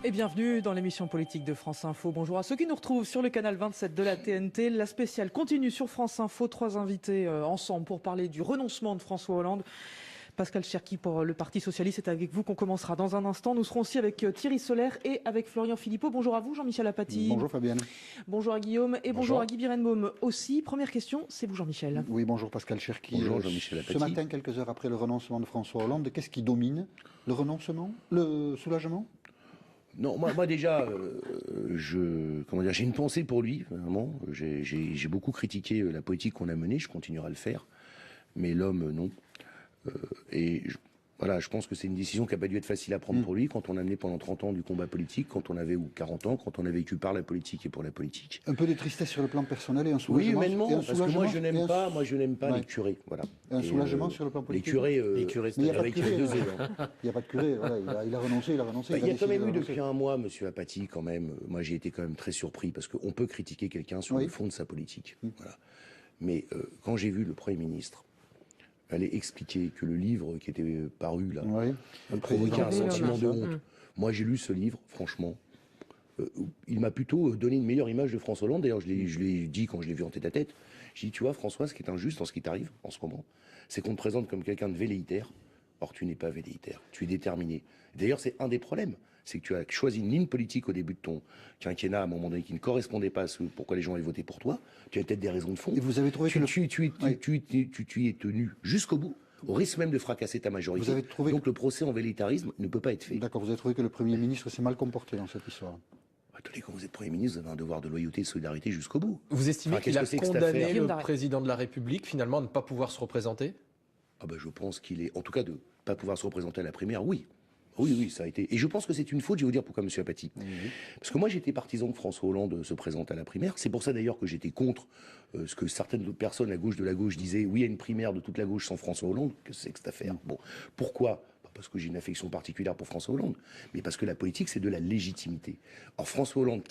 Et bienvenue dans l'émission politique de France Info. Bonjour à ceux qui nous retrouvent sur le canal 27 de la TNT. La spéciale continue sur France Info. 3 invités ensemble pour parler du renoncement de François Hollande. Pascal Cherki pour le Parti Socialiste, c'est avec vous qu'on commencera dans un instant. Nous serons aussi avec Thierry Solaire et avec Florian Philippot. Bonjour à vous, Jean-Michel Apathy. Bonjour Fabienne. Bonjour à Guillaume et bonjour à Guy Birenbaum aussi. Première question, c'est vous Jean-Michel. Oui, bonjour Pascal Cherki. Bonjour Jean-Michel Apathy. Ce matin, quelques heures après le renoncement de François Hollande, qu'est-ce qui domine? Le renoncement? Le soulagement? Non, moi déjà, j'ai une pensée pour lui, vraiment. J'ai beaucoup critiqué la politique qu'on a menée, je continuerai à le faire. Mais l'homme, non. Voilà, je pense que c'est une décision qui n'a pas dû être facile à prendre pour lui quand on a mené pendant 30 ans du combat politique, quand on avait, ou 40 ans, quand on a vécu par la politique et pour la politique. Un peu de tristesse sur le plan personnel et un soulagement. Oui, humainement, parce que moi je n'aime pas les curés. Voilà. Un soulagement sur le plan politique. Les curés, il n'y a pas de curé. Il n'y a pas de curé, voilà, il a renoncé. Il y a quand même eu depuis un mois, monsieur Apathy, quand même, moi j'ai été quand même très surpris, parce qu'on peut critiquer quelqu'un sur le fond de sa politique. Voilà. Mais quand j'ai vu le Premier ministre aller expliquer que le livre qui était paru là provoquait un sentiment de honte. Moi j'ai lu ce livre, franchement, il m'a plutôt donné une meilleure image de François Hollande. D'ailleurs je l'ai dit quand je l'ai vu en tête à tête. J'ai dit, tu vois François, ce qui est injuste dans ce qui t'arrive en ce moment, c'est qu'on te présente comme quelqu'un de velléitaire. Or tu n'es pas velléitaire, tu es déterminé. D'ailleurs c'est un des problèmes, c'est que tu as choisi une ligne politique au début de ton quinquennat à un moment donné qui ne correspondait pas à ce pourquoi les gens avaient voté pour toi. Tu avais peut-être des raisons de fond. Et vous avez trouvé tu y es tenu jusqu'au bout, au risque même de fracasser ta majorité. Vous avez trouvé Donc le procès en velléitarisme ne peut pas être fait. D'accord, vous avez trouvé que le Premier ministre s'est mal comporté dans cette histoire. Attendez, quand vous êtes Premier ministre, vous avez un devoir de loyauté et de solidarité jusqu'au bout. Vous estimez qu'il a condamné le président de la République finalement à ne pas pouvoir se représenter? Je pense qu'il est, en tout cas, de pas pouvoir se représenter à la primaire, oui. Oui, ça a été. Et je pense que c'est une faute, je vais vous dire pourquoi, monsieur Apathy. Parce que moi, j'étais partisan que François Hollande se présente à la primaire. C'est pour ça, d'ailleurs, que j'étais contre ce que certaines autres personnes à gauche de la gauche disaient. Oui, il y a une primaire de toute la gauche sans François Hollande. Que c'est que cette affaire? Bon. Pourquoi? Pas parce que j'ai une affection particulière pour François Hollande, mais parce que la politique, c'est de la légitimité. Or, François Hollande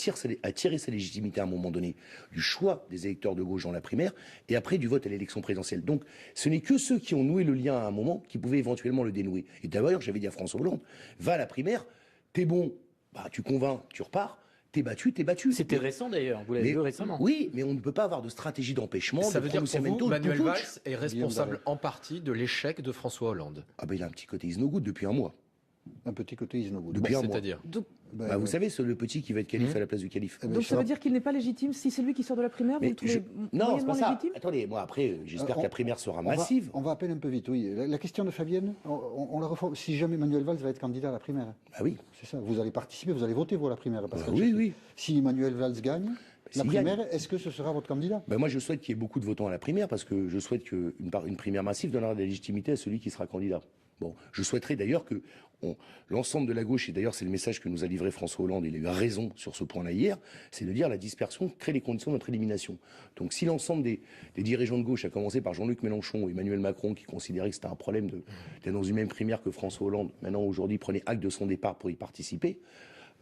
a tiré sa légitimité à un moment donné du choix des électeurs de gauche dans la primaire et après du vote à l'élection présidentielle. Donc, ce n'est que ceux qui ont noué le lien à un moment qui pouvaient éventuellement le dénouer. Et d'ailleurs, j'avais dit à François Hollande, va à la primaire, t'es bon, tu convaincs, tu repars. T'es battu, t'es battu. C'était récent d'ailleurs, vous l'avez vu récemment. Oui, mais on ne peut pas avoir de stratégie d'empêchement. Ça veut dire que pour vous, Manuel Valls est responsable en partie de l'échec de François Hollande. Il a un petit côté is no good depuis un mois. Un petit côté is no good. Depuis un mois. C'est-à-dire vous savez, c'est le petit qui va être calife à la place du calife. Donc ça veut dire qu'il n'est pas légitime si c'est lui qui sort de la primaire, vous le trouvez moyennement légitime? Attendez, moi après, j'espère que la primaire sera massive. On va appeler un peu vite, oui. La question de Fabienne, on la reforme. Si jamais Manuel Valls va être candidat à la primaire. Oui. C'est ça, vous allez participer, vous allez voter pour la primaire. Oui. Si Manuel Valls gagne la primaire, est-ce que ce sera votre candidat? Moi, je souhaite qu'il y ait beaucoup de votants à la primaire parce que je souhaite qu'une primaire massive donnera de la légitimité à celui qui sera candidat. Bon, je souhaiterais d'ailleurs que l'ensemble de la gauche, et d'ailleurs c'est le message que nous a livré François Hollande, il a eu raison sur ce point-là hier, c'est de dire la dispersion crée les conditions de notre élimination. Donc si l'ensemble des dirigeants de gauche, à commencer par Jean-Luc Mélenchon et Emmanuel Macron, qui considéraient que c'était un problème d'être dans une même primaire que François Hollande, maintenant aujourd'hui prenait acte de son départ pour y participer,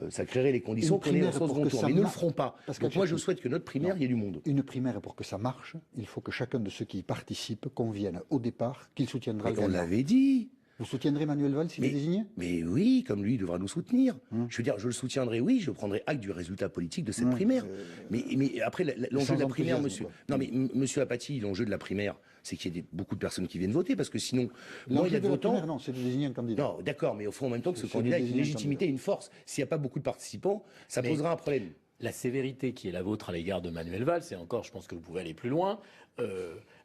ça créerait les conditions qu'on ait en second tour. Mais ils ne le feront pas. Donc moi je souhaite que notre primaire, il y ait du monde. Une primaire, pour que ça marche, il faut que chacun de ceux qui y participent convienne au départ qu'il soutiendra le gagnant. On l'avait dit. Vous soutiendrez Manuel Valls s'il est désigné? Mais oui, comme lui, il devra nous soutenir. Je veux dire, je le soutiendrai, oui, je prendrai acte du résultat politique de cette primaire. Mais après, l'enjeu de la primaire, monsieur... Non, mais monsieur Apathy, l'enjeu de la primaire, c'est qu'il y ait beaucoup de personnes qui viennent voter, parce que sinon... L'enjeu de la primaire, non, c'est de désigner un candidat. Non, d'accord, mais au fond, en même temps que ce candidat ait une légitimité et une force. S'il n'y a pas beaucoup de participants, ça posera un problème. La sévérité qui est la vôtre à l'égard de Manuel Valls, et encore, je pense que vous pouvez aller plus loin,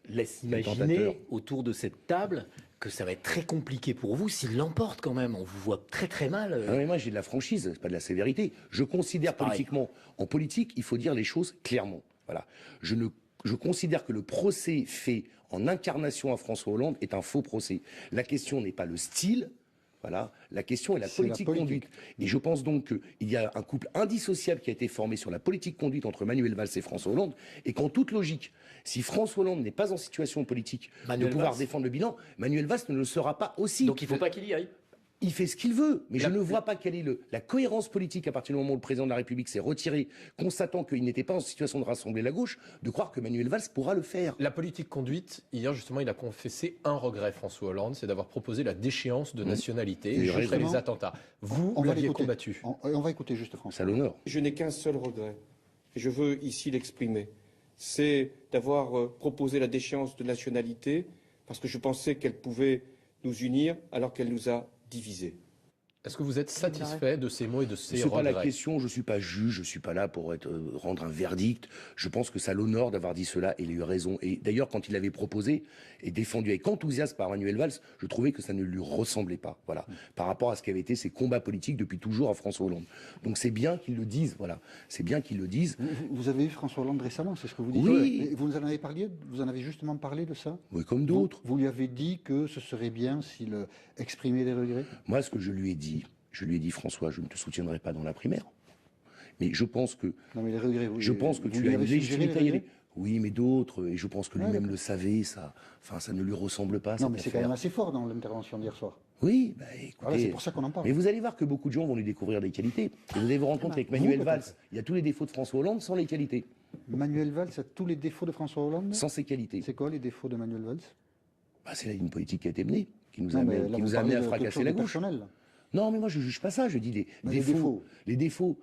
laisse imaginer autour de cette table que ça va être très compliqué pour vous s'il l'emporte quand même. On vous voit très très mal. Non mais moi j'ai de la franchise, c'est pas de la sévérité. Je considère politiquement, en politique, il faut dire les choses clairement. Voilà. Je considère que le procès fait en incarnation à François Hollande est un faux procès. La question n'est pas le style. Voilà, la question est la politique conduite. Et je pense donc qu'il y a un couple indissociable qui a été formé sur la politique conduite entre Manuel Valls et François Hollande, et qu'en toute logique, si François Hollande n'est pas en situation politique de pouvoir défendre le bilan, Manuel Valls ne le sera pas aussi. Donc il ne faut pas qu'il y aille. il fait ce qu'il veut, mais je ne vois pas quelle est la cohérence politique à partir du moment où le président de la République s'est retiré, constatant qu'il n'était pas en situation de rassembler la gauche, de croire que Manuel Valls pourra le faire. La politique conduite, hier justement, il a confessé un regret, François Hollande, c'est d'avoir proposé la déchéance de nationalité après les attentats. Vous l'aviez combattu. On va écouter juste François. Ça l'honore. Je n'ai qu'un seul regret, et je veux ici l'exprimer, c'est d'avoir proposé la déchéance de nationalité parce que je pensais qu'elle pouvait nous unir alors qu'elle nous a divisés. Est-ce que vous êtes satisfait de ces mots et de ces C'est regrets? pas la question, je suis pas juge, je suis pas là pour rendre un verdict. Je pense que ça l'honore d'avoir dit cela et il a eu raison. Et d'ailleurs, quand il l'avait proposé et défendu avec enthousiasme par Manuel Valls, je trouvais que ça ne lui ressemblait pas. Voilà. Par rapport à ce qu'avaient été ses combats politiques depuis toujours à François Hollande. Donc c'est bien qu'ils le disent, voilà. C'est bien qu'ils le disent. Vous avez eu François Hollande récemment, c'est ce que vous dites? Oui. Et vous en avez parlé, vous en avez justement parlé de ça? Oui, comme d'autres. Vous lui avez dit que ce serait bien s'il exprimait des regrets? Moi, ce que je lui ai dit, François, je ne te soutiendrai pas dans la primaire. Mais je pense que... Non, mais les regrets, je pense que tu as une légitimité à y aller. Oui, mais d'autres, et je pense que lui-même le savait, ça. Enfin, ça ne lui ressemble pas. Non, mais c'est quand même assez fort dans l'intervention d'hier soir. Oui, bah écoutez... Voilà, c'est pour ça qu'on en parle. Mais vous allez voir que beaucoup de gens vont lui découvrir des qualités. Et vous allez vous rendre compte qu'avec Manuel Valls, il y a tous les défauts de François Hollande sans les qualités. Manuel Valls a tous les défauts de François Hollande? Sans ses qualités. C'est quoi les défauts de Manuel Valls? Bah, c'est la ligne politique qui a été menée, qui nous a amené à fracasser la gauche. Non, mais moi, je ne juge pas ça. Je dis des défauts. Les défauts,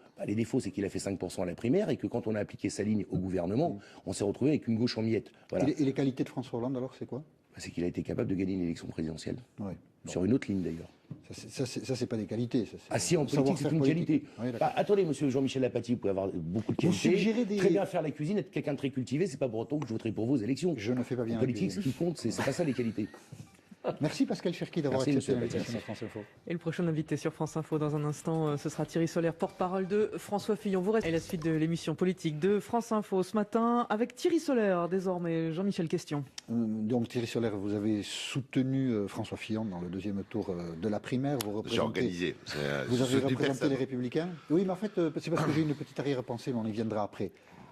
c'est qu'il a fait 5% à la primaire et que quand on a appliqué sa ligne au gouvernement, on s'est retrouvé avec une gauche en miettes. Voilà. Et les qualités de François Hollande, alors, c'est quoi? C'est qu'il a été capable de gagner une élection présidentielle. Ouais. Sur une autre ligne, d'ailleurs. Ça, c'est pas des qualités. Ça, si, en politique, c'est une qualité. Ouais, attendez, monsieur Jean-Michel Apathy, vous pouvez avoir beaucoup de qualités. Très bien faire la cuisine, être quelqu'un de très cultivé, c'est pas pour autant que je voterai pour vos élections. Je ne fais pas bien en politique, ce qui compte, c'est pas ça les qualités. Merci Pascal Cherki d'avoir accepté l'invitation de France Info. Et le prochain invité sur France Info dans un instant, ce sera Thierry Solaire, porte-parole de François Fillon. Vous restez à la suite de l'émission politique de France Info ce matin avec Thierry Solaire, désormais. Jean-Michel, question. Donc Thierry Solaire, vous avez soutenu François Fillon dans le deuxième tour de la primaire. J'ai organisé. Vous avez représenté les Républicains? Oui, mais en fait, c'est parce que j'ai une petite arrière-pensée, mais on y viendra après.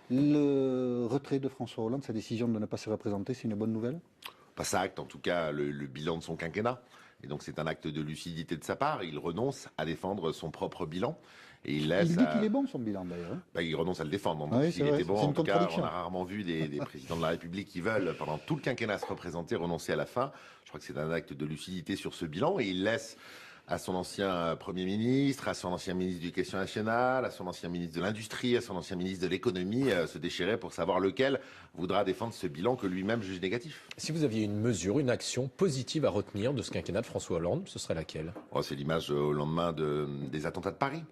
Le retrait de François Hollande, sa décision de ne pas se représenter, c'est une bonne nouvelle? Ça acte en tout cas le bilan de son quinquennat. Et donc c'est un acte de lucidité de sa part. Il renonce à défendre son propre bilan. Et il dit qu'il est bon son bilan d'ailleurs. Il renonce à le défendre. Donc s'il était bon, en tout cas, on a rarement vu des présidents de la République qui veulent, pendant tout le quinquennat, se représenter, renoncer à la fin. Je crois que c'est un acte de lucidité sur ce bilan. Et il laisse à son ancien Premier ministre, à son ancien ministre de l'Éducation nationale, à son ancien ministre de l'Industrie, à son ancien ministre de l'Économie se déchirer pour savoir lequel voudra défendre ce bilan que lui-même juge négatif. Si vous aviez une mesure, une action positive à retenir de ce quinquennat de François Hollande, ce serait laquelle? C'est l'image au lendemain des attentats de Paris,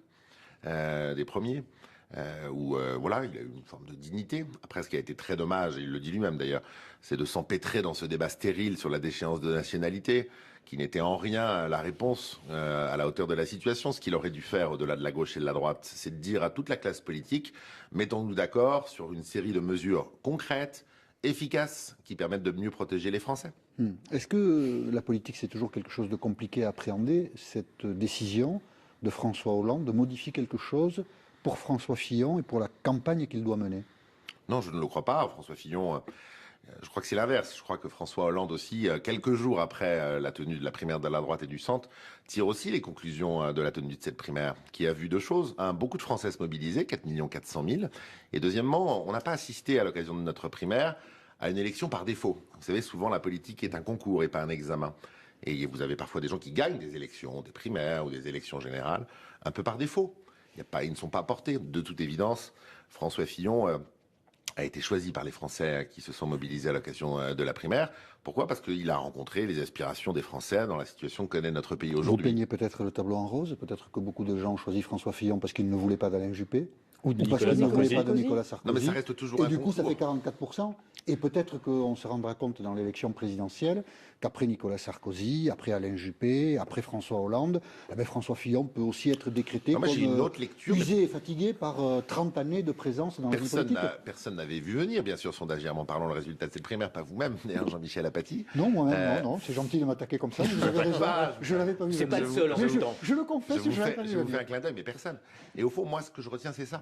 des premiers. Où voilà, il a eu une forme de dignité. Après, ce qui a été très dommage, et il le dit lui-même d'ailleurs, c'est de s'empêtrer dans ce débat stérile sur la déchéance de nationalité, qui n'était en rien la réponse à la hauteur de la situation. Ce qu'il aurait dû faire, au-delà de la gauche et de la droite, c'est de dire à toute la classe politique, mettons-nous d'accord sur une série de mesures concrètes, efficaces, qui permettent de mieux protéger les Français. Est-ce que la politique, c'est toujours quelque chose de compliqué à appréhender, cette décision de François Hollande de modifier quelque chose pour François Fillon et pour la campagne qu'il doit mener? Non, je ne le crois pas. François Fillon, je crois que c'est l'inverse. Je crois que François Hollande aussi, quelques jours après la tenue de la primaire de la droite et du centre, tire aussi les conclusions de la tenue de cette primaire, qui a vu deux choses. Un, beaucoup de Français se mobiliser, 4 400 000. Et deuxièmement, on n'a pas assisté à l'occasion de notre primaire à une élection par défaut. Vous savez, souvent la politique est un concours et pas un examen. Et vous avez parfois des gens qui gagnent des élections, des primaires ou des élections générales, un peu par défaut. Ils ne sont pas portés. De toute évidence, François Fillon a été choisi par les Français qui se sont mobilisés à l'occasion de la primaire. Pourquoi? Parce qu'il a rencontré les aspirations des Français dans la situation que connaît notre pays aujourd'hui. Vous peignez peut-être le tableau en rose, peut-être que beaucoup de gens ont choisi François Fillon parce qu'ils ne voulaient pas d'Alain Juppé, ou parce qu'ils ne voulaient pas de Nicolas Sarkozy. Non, mais ça reste toujours et du coup, ça fait 44%. Et peut-être qu'on se rendra compte dans l'élection présidentielle qu'après Nicolas Sarkozy, après Alain Juppé, après François Hollande, François Fillon peut aussi être décrété comme une autre lecture, usé et fatigué par 30 années de présence dans la vie politique. Personne n'avait vu venir, bien sûr, sondagièrement parlant, le résultat de cette primaire, pas vous-même, d'ailleurs, Jean-Michel Apathy. Non, moi-même, non, c'est gentil de m'attaquer comme ça. Vous avez raison, je ne l'avais pas vu venir. C'est pas le seul en même temps. Je le confesse, je vous fais un clin d'œil, mais personne. Et au fond, moi, ce que je retiens, c'est ça.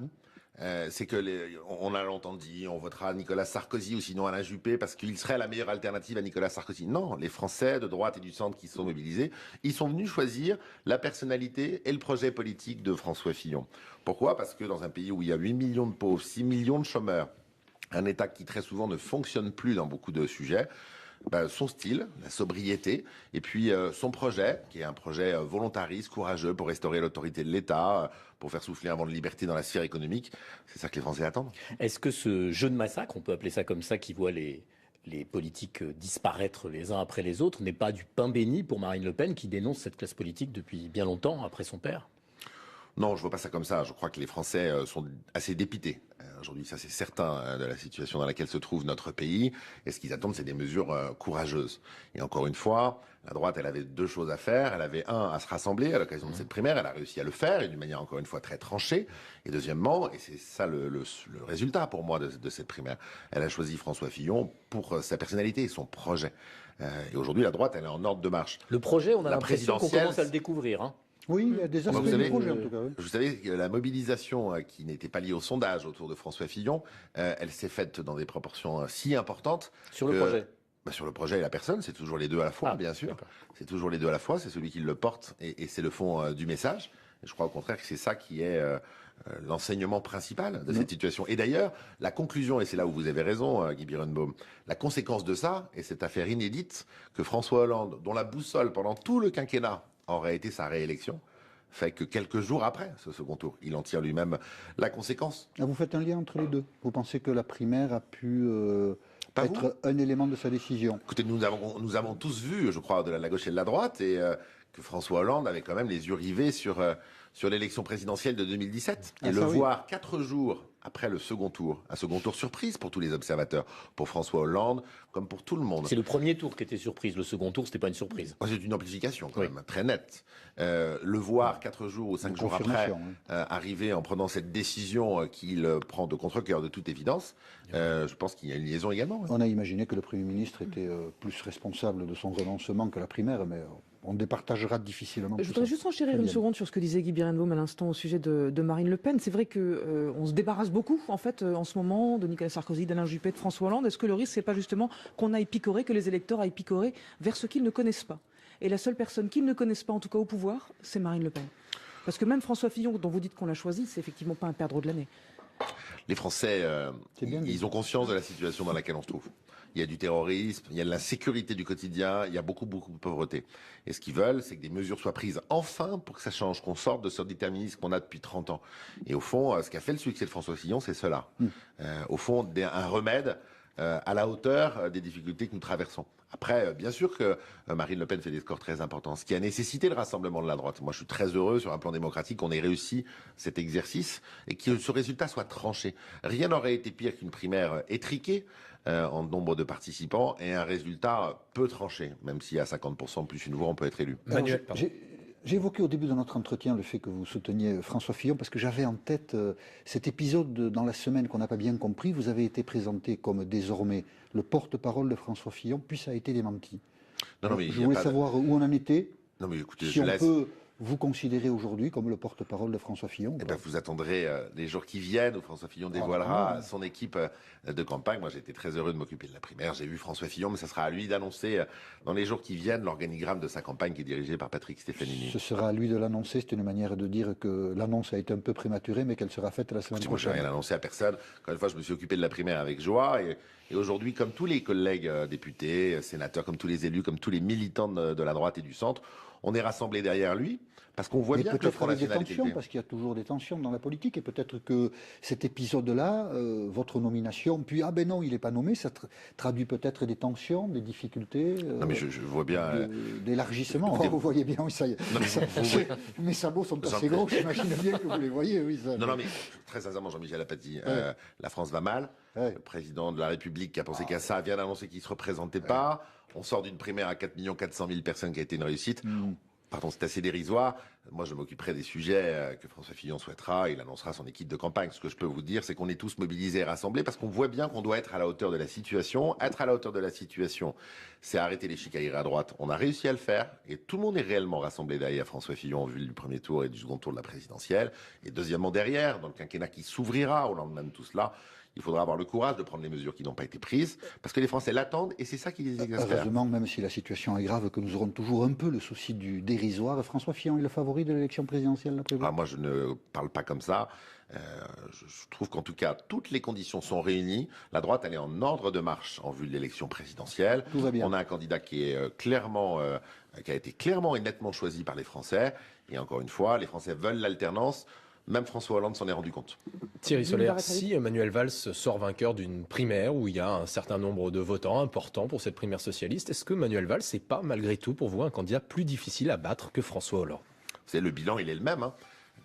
c'est que on a longtemps dit on votera Nicolas Sarkozy ou sinon Alain Juppé parce qu'il serait la meilleure alternative à Nicolas Sarkozy. Non, les Français de droite et du centre qui sont mobilisés, ils sont venus choisir la personnalité et le projet politique de François Fillon. Pourquoi ? Parce que dans un pays où il y a 8 millions de pauvres, 6 millions de chômeurs, un État qui très souvent ne fonctionne plus dans beaucoup de sujets, son style, la sobriété, et puis son projet, qui est un projet volontariste, courageux, pour restaurer l'autorité de l'État, pour faire souffler un vent de liberté dans la sphère économique, c'est ça que les Français attendent. Est-ce que ce jeu de massacre, on peut appeler ça comme ça, qui voit les politiques disparaître les uns après les autres, n'est pas du pain béni pour Marine Le Pen, qui dénonce cette classe politique depuis bien longtemps, après son père ? Non, je vois pas ça comme ça. Je crois que les Français sont assez dépités. Aujourd'hui, ça c'est certain, de la situation dans laquelle se trouve notre pays. Et ce qu'ils attendent, c'est des mesures courageuses. Et encore une fois, la droite, elle avait deux choses à faire. Elle avait à se rassembler à l'occasion de cette primaire. Elle a réussi à le faire, et d'une manière encore une fois très tranchée. Et deuxièmement, et c'est ça le résultat pour moi de cette primaire, elle a choisi François Fillon pour sa personnalité et son projet. Et aujourd'hui, la droite, elle est en ordre de marche. Le projet, on a l'impression qu'on commence à le découvrir, hein. Oui, il y a des aspects du projet en tout cas. Oui. Vous savez que la mobilisation qui n'était pas liée au sondage autour de François Fillon, elle s'est faite dans des proportions si importantes. Sur le projet sur le projet et la personne, c'est toujours les deux à la fois, bien sûr. C'est toujours les deux à la fois, c'est celui qui le porte et c'est le fond du message. Et je crois au contraire que c'est ça qui est l'enseignement principal de cette situation. Et d'ailleurs, la conclusion, et c'est là où vous avez raison, Guy Birenbaum, la conséquence de ça, et cette affaire inédite, que François Hollande, dont la boussole pendant tout le quinquennat aurait été sa réélection, fait que quelques jours après ce second tour, il en tire lui-même la conséquence. Vous faites un lien entre les deux. Vous pensez que la primaire a pu être un élément de sa décision? Écoutez, nous avons tous vu, je crois, de la gauche et de la droite, et que François Hollande avait quand même les yeux rivés sur l'élection présidentielle de 2017. Et voir 4 jours après le second tour, un second tour surprise pour tous les observateurs, pour François Hollande, comme pour tout le monde. C'est le premier tour qui était surprise, le second tour, c'était pas une surprise. C'est une amplification quand même, très nette. Le voir 4 jours ou 5 jours après arriver en prenant cette décision qu'il prend de contre-cœur de toute évidence, je pense qu'il y a une liaison également. On a imaginé que le Premier ministre était plus responsable de son renoncement que la primaire, mais on départagera difficilement. Je voudrais juste enchérir une seconde sur ce que disait Guy Birenbaum à l'instant au sujet de Marine Le Pen. C'est vrai que on se débarrasse beaucoup, en fait, en ce moment, de Nicolas Sarkozy, d'Alain Juppé, de François Hollande. Est-ce que le risque, c'est pas justement qu'on aille picorer, que les électeurs aillent picorer vers ce qu'ils ne connaissent pas? Et la seule personne qu'ils ne connaissent pas, en tout cas au pouvoir, c'est Marine Le Pen. Parce que même François Fillon, dont vous dites qu'on l'a choisi, c'est effectivement pas un perdreau de l'année. Les Français, ils ont conscience de la situation dans laquelle on se trouve. Il y a du terrorisme, il y a de l'insécurité du quotidien, il y a beaucoup de pauvreté. Et ce qu'ils veulent, c'est que des mesures soient prises enfin pour que ça change, qu'on sorte de ce déterminisme qu'on a depuis 30 ans. Et au fond, ce qui a fait le succès de François Fillon, c'est cela. Au fond, un remède à la hauteur des difficultés que nous traversons. Après, bien sûr que Marine Le Pen fait des scores très importants, ce qui a nécessité le rassemblement de la droite. Moi, je suis très heureux sur un plan démocratique qu'on ait réussi cet exercice et que ce résultat soit tranché. Rien n'aurait été pire qu'une primaire étriquée en nombre de participants et un résultat peu tranché, même si à 50% plus une voix, on peut être élu. Manuel, j'ai évoqué au début de notre entretien le fait que vous souteniez François Fillon parce que j'avais en tête cet épisode dans la semaine qu'on n'a pas bien compris. Vous avez été présenté comme désormais le porte-parole de François Fillon, puis ça a été démenti. Non, mais je voulais savoir où on en était. Non, mais écoutez, si on peut vous considérer aujourd'hui comme le porte-parole de François Fillon. Vous attendrez les jours qui viennent où François Fillon dévoilera son équipe de campagne. Moi, j'ai été très heureux de m'occuper de la primaire. J'ai vu François Fillon, mais ça sera à lui d'annoncer dans les jours qui viennent l'organigramme de sa campagne qui est dirigée par Patrick Stefanini. Ce sera à lui de l'annoncer. C'est une manière de dire que l'annonce a été un peu prématurée, mais qu'elle sera faite la semaine prochaine. Moi, je n'ai rien annoncé à personne. Encore une fois, je me suis occupé de la primaire avec joie. Et aujourd'hui, comme tous les collègues députés, sénateurs, comme tous les élus, comme tous les militants de la droite et du centre, on est rassemblés derrière lui, parce qu'on voit bien que le Front National est tensions, parce qu'il y a toujours des tensions dans la politique, et peut-être que cet épisode-là, votre nomination, puis ben non, il n'est pas nommé, ça traduit peut-être des tensions, des difficultés, non, mais je vois bien d'élargissement. Vous voyez bien, oui, ça y est. Mes sabots sont assez gros, j'imagine bien que vous les voyez. Oui, ça, non, mais très sincèrement, Jean-Michel Apathy, la France va mal. Le président de la République qui a pensé qu'à ça vient d'annoncer qu'il ne se représentait pas. On sort d'une primaire à 4 400 000 personnes qui a été une réussite. Pardon, c'est assez dérisoire. Moi, je m'occuperai des sujets que François Fillon souhaitera. Il annoncera son équipe de campagne. Ce que je peux vous dire, c'est qu'on est tous mobilisés et rassemblés parce qu'on voit bien qu'on doit être à la hauteur de la situation. Être à la hauteur de la situation, c'est arrêter les chicailleries à droite. On a réussi à le faire et tout le monde est réellement rassemblé derrière François Fillon en vue du premier tour et du second tour de la présidentielle. Et deuxièmement, derrière, dans le quinquennat qui s'ouvrira au lendemain de tout cela, il faudra avoir le courage de prendre les mesures qui n'ont pas été prises, parce que les Français l'attendent, et c'est ça qui les exaspère. Heureusement, même si la situation est grave, que nous aurons toujours un peu le souci du dérisoire. François Fillon est le favori de l'élection présidentielle, d'après vous ? Moi, je ne parle pas comme ça. Je trouve qu'en tout cas, toutes les conditions sont réunies. La droite, elle est en ordre de marche en vue de l'élection présidentielle. Tout va bien. On a un candidat qui est clairement, qui a été clairement et nettement choisi par les Français. Et encore une fois, les Français veulent l'alternance. Même François Hollande s'en est rendu compte. Thierry Solère, si Manuel Valls sort vainqueur d'une primaire où il y a un certain nombre de votants importants pour cette primaire socialiste, est-ce que Manuel Valls n'est pas malgré tout pour vous un candidat plus difficile à battre que François Hollande ? Vous savez, le bilan, il est le même. Hein.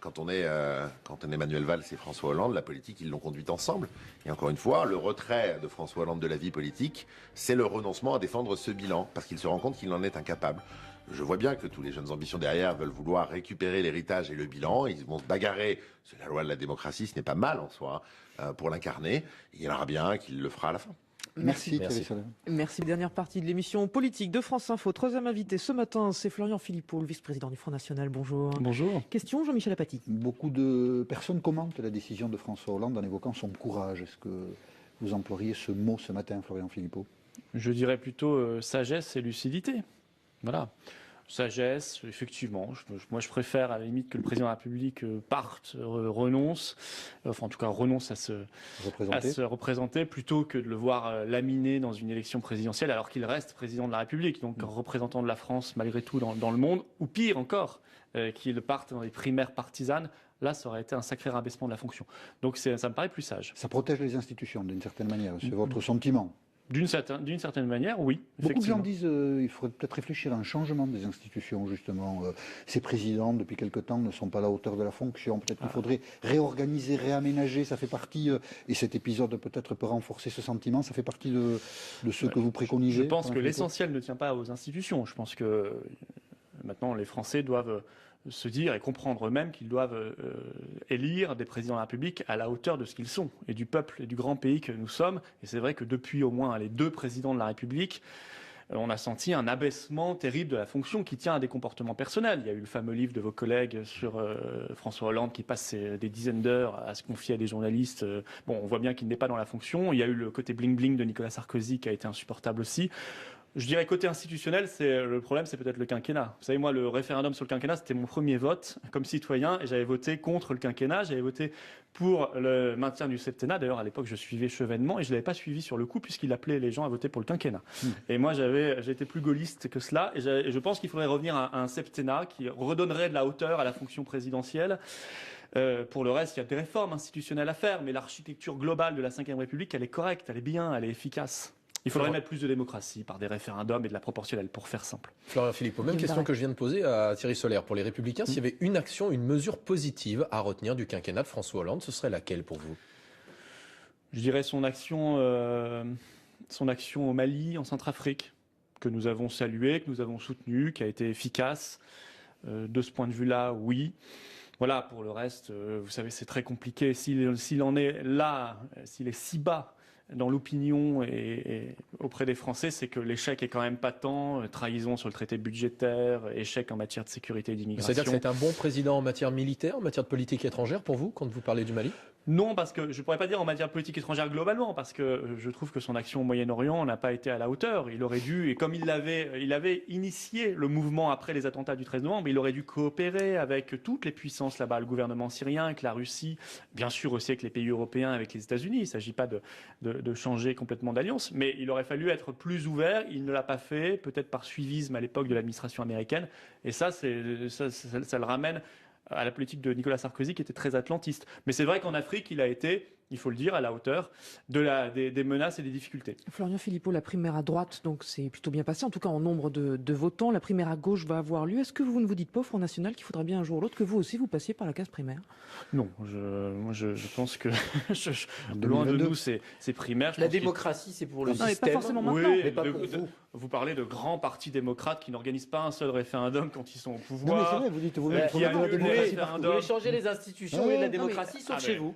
Quand on est Manuel Valls et François Hollande, la politique, ils l'ont conduite ensemble. Et encore une fois, le retrait de François Hollande de la vie politique, c'est le renoncement à défendre ce bilan, parce qu'il se rend compte qu'il en est incapable. Je vois bien que tous les jeunes ambitions derrière veulent vouloir récupérer l'héritage et le bilan. Ils vont se bagarrer. C'est la loi de la démocratie, ce n'est pas mal en soi, pour l'incarner. Il y en aura bien qui le fera à la fin. Merci. Merci. Dernière partie de l'émission politique de France Info. Troisième invité ce matin, c'est Florian Philippot, le vice-président du Front National. Bonjour. Bonjour. Question, Jean-Michel Apathy. Beaucoup de personnes commentent la décision de François Hollande en évoquant son courage. Est-ce que vous employeriez ce mot ce matin, Florian Philippot ? Je dirais plutôt sagesse et lucidité. Voilà. Sagesse, effectivement. Moi, je préfère à la limite que le président de la République parte, renonce, enfin en tout cas renonce à se représenter, plutôt que de le voir laminé dans une élection présidentielle alors qu'il reste président de la République, donc représentant de la France malgré tout dans le monde, ou pire encore, qu'il parte dans les primaires partisanes. Là, ça aurait été un sacré rabaissement de la fonction. Donc ça me paraît plus sage. Ça protège les institutions d'une certaine manière, c'est votre sentiment ? D'une certaine manière, oui. Beaucoup de gens disent qu'il faudrait peut-être réfléchir à un changement des institutions, justement. Ces présidents, depuis quelque temps, ne sont pas à la hauteur de la fonction. Peut-être qu'il faudrait réorganiser, réaménager. Ça fait partie, et cet épisode peut-être peut renforcer ce sentiment, ça fait partie de ce que vous préconisez. Je pense que l'essentiel ne tient pas aux institutions. Je pense que maintenant, les Français doivent se dire et comprendre eux-mêmes qu'ils doivent élire des présidents de la République à la hauteur de ce qu'ils sont et du peuple et du grand pays que nous sommes. Et c'est vrai que depuis au moins les deux présidents de la République, on a senti un abaissement terrible de la fonction qui tient à des comportements personnels. Il y a eu le fameux livre de vos collègues sur François Hollande qui passe des dizaines d'heures à se confier à des journalistes. On voit bien qu'il n'est pas dans la fonction. Il y a eu le côté bling-bling de Nicolas Sarkozy qui a été insupportable aussi. Je dirais côté institutionnel, le problème, c'est peut-être le quinquennat. Vous savez, moi, le référendum sur le quinquennat, c'était mon premier vote comme citoyen et j'avais voté contre le quinquennat. J'avais voté pour le maintien du septennat. D'ailleurs, à l'époque, je suivais Chevènement et je ne l'avais pas suivi sur le coup puisqu'il appelait les gens à voter pour le quinquennat. Et moi, j'étais plus gaulliste que cela et je pense qu'il faudrait revenir à un septennat qui redonnerait de la hauteur à la fonction présidentielle. Pour le reste, il y a des réformes institutionnelles à faire, mais l'architecture globale de la Ve République, elle est correcte, elle est bien, elle est efficace. Il faudrait mettre plus de démocratie par des référendums et de la proportionnelle, pour faire simple. Florian Philippot, même question que je viens de poser à Thierry Solère. Pour les Républicains, s'il y avait une action, une mesure positive à retenir du quinquennat de François Hollande, ce serait laquelle pour vous ? Je dirais son action au Mali, en Centrafrique, que nous avons saluée, que nous avons soutenue, qui a été efficace. De ce point de vue-là, oui. Voilà, pour le reste, vous savez, c'est très compliqué. S'il en est là, s'il est si bas dans l'opinion et auprès des Français, c'est que l'échec est quand même patent, trahison sur le traité budgétaire, échec en matière de sécurité et d'immigration. C'est-à-dire que c'est un bon président en matière militaire, en matière de politique étrangère pour vous, quand vous parlez du Mali ? Non, parce que je ne pourrais pas dire en matière de politique étrangère globalement, parce que je trouve que son action au Moyen-Orient n'a pas été à la hauteur. Il aurait dû, et comme il avait initié le mouvement après les attentats du 13 novembre, il aurait dû coopérer avec toutes les puissances là-bas, le gouvernement syrien, avec la Russie, bien sûr aussi avec les pays européens, avec les États-Unis. Il ne s'agit pas de changer complètement d'alliance, mais il aurait fallu être plus ouvert. Il ne l'a pas fait, peut-être par suivisme à l'époque de l'administration américaine. Et ça le ramène à la politique de Nicolas Sarkozy qui était très atlantiste. Mais c'est vrai qu'en Afrique, il a été il faut le dire, à la hauteur des menaces et des difficultés. Florian Philippot, la primaire à droite, donc c'est plutôt bien passé, en tout cas en nombre de votants. La primaire à gauche va avoir lieu. Est-ce que vous ne vous dites pas au Front National qu'il faudra bien un jour ou l'autre que vous aussi vous passiez par la case primaire? Non, je pense que loin de nous ces primaires. La démocratie, c'est pour le système. Pas forcément maintenant. Oui, mais pas pour vous. Vous parlez de grands partis démocrates qui n'organisent pas un seul référendum quand ils sont au Non, mais c'est pouvoir. vrai, vous dites vous-même Qui qu'il faut annule la les démocratie. référendums. Vous voulez changer les institutions et la démocratie, sauf chez vous.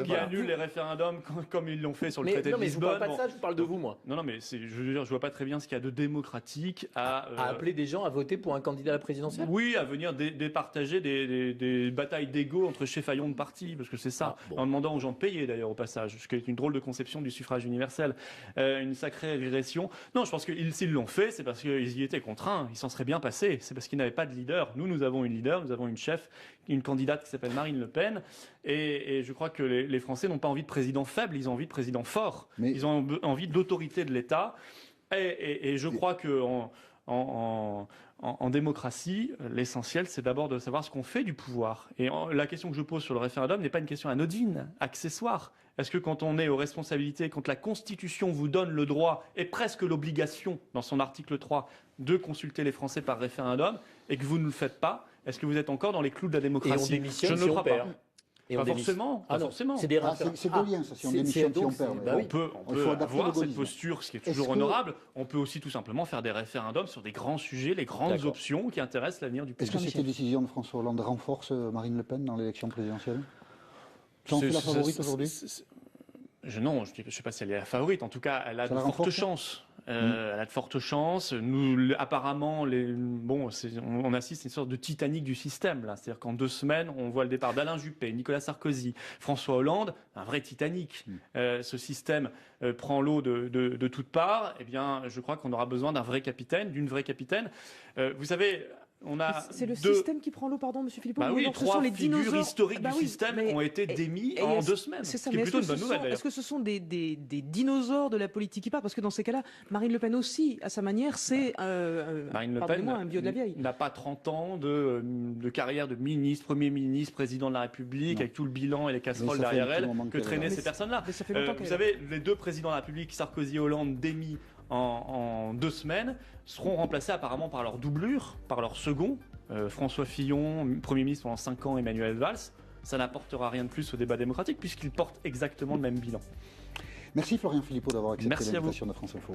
Qui annulent les référendums comme ils l'ont fait sur le traité de mais je ne Lisbonne. parle pas de ça, je vous parle de vous, moi. Non, mais je veux dire, je vois pas très bien ce qu'il y a de démocratique à appeler des gens à voter pour un candidat à la présidentielle. Oui, à venir départager des batailles d'ego entre cheffaillons de partis, parce que c'est ça. En demandant aux gens de payer, d'ailleurs, au passage, ce qui est une drôle de conception du suffrage universel. Une sacrée régression. Non, je pense que s'ils l'ont fait, c'est parce qu'ils y étaient contraints. Ils s'en seraient bien passés. C'est parce qu'ils n'avaient pas de leader. Nous avons une leader, nous avons une chef, une candidate qui s'appelle Marine Le Pen. Et je crois que les Français n'ont pas envie de président faible, ils ont envie de président fort. Ils ont envie de l'autorité de l'État. Et je crois que en démocratie, l'essentiel, c'est d'abord de savoir ce qu'on fait du pouvoir. Et la question que je pose sur le référendum n'est pas une question anodine, accessoire. Est-ce que quand on est aux responsabilités, quand la Constitution vous donne le droit et presque l'obligation, dans son article 3, de consulter les Français par référendum, et que vous ne le faites pas, est-ce que vous êtes encore dans les clous de la démocratie? Et on démissionne Je ne le crois pas. Et Pas forcément. Pas forcément. C'est des c'est gaullien, ça, si on démissionne, si on perd. On peut avoir cette posture, ce qui est toujours honorable. On peut aussi tout simplement faire des référendums sur des grands sujets, les grandes options qui intéressent l'avenir du pays. Est-ce que cette décision de François Hollande renforce Marine Le Pen dans l'élection présidentielle? J'en suis la favorite aujourd'hui? Non, je ne sais pas si elle est la favorite. En tout cas, elle a de fortes chances. Elle a de fortes chances. Nous, apparemment, on assiste à une sorte de Titanic du système. C'est-à-dire qu'en 2 semaines, on voit le départ d'Alain Juppé, Nicolas Sarkozy, François Hollande, un vrai Titanic. Ce système prend l'eau de toutes parts. Eh bien, je crois qu'on aura besoin d'un vrai capitaine, d'une vraie capitaine. Vous savez... C'est le système qui prend l'eau, pardon, Monsieur Philippot. Oui, ce 3 sont les figures dinosaures historiques du système ont été démis en 2 semaines. C'est ça, ce qui est plutôt une bonne nouvelle, d'ailleurs. Est-ce que ce sont des dinosaures de la politique qui partent? Parce que dans ces cas-là, Marine Le Pen aussi, à sa manière, c'est Marine Le Pen un vieux de la vieille. N'a pas 30 ans de carrière de ministre, Premier ministre, président de la République, avec tout le bilan et les casseroles derrière elle, que traînaient ces personnes-là. Vous savez, les 2 présidents de la République, Sarkozy et Hollande, démis en 2 semaines, seront remplacés apparemment par leur doublure, par leur second. François Fillon, Premier ministre pendant 5 ans, Emmanuel Valls, ça n'apportera rien de plus au débat démocratique puisqu'ils portent exactement le même bilan. Merci Florian Philippot d'avoir accepté l'invitation de France Info.